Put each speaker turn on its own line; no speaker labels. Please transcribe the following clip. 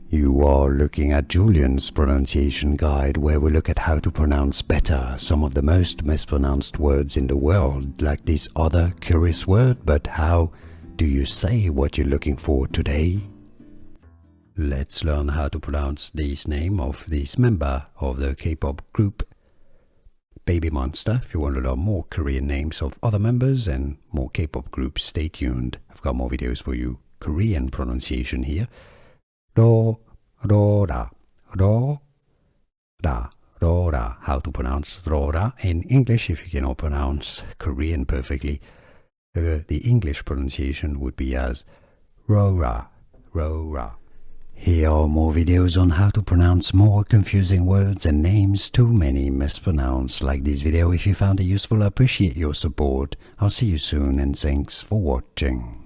You are looking at Julian's pronunciation guide, where we look at how to pronounce better some of the most mispronounced words in the world, like this other curious word. But how do you say what you're looking for today? Let's learn how to pronounce this name of this member of the K-pop group BABYMONSTER. If you want to learn more Korean names of other members and more K-pop groups, stay tuned. I've got more videos for you. Korean pronunciation here. Rora. How to pronounce Rora in English if you cannot pronounce Korean perfectly. The English pronunciation would be as Rora. Here are more videos on how to pronounce more confusing words and names too many mispronounced. Like this video if you found it useful. I appreciate your support. I'll see you soon and thanks for watching.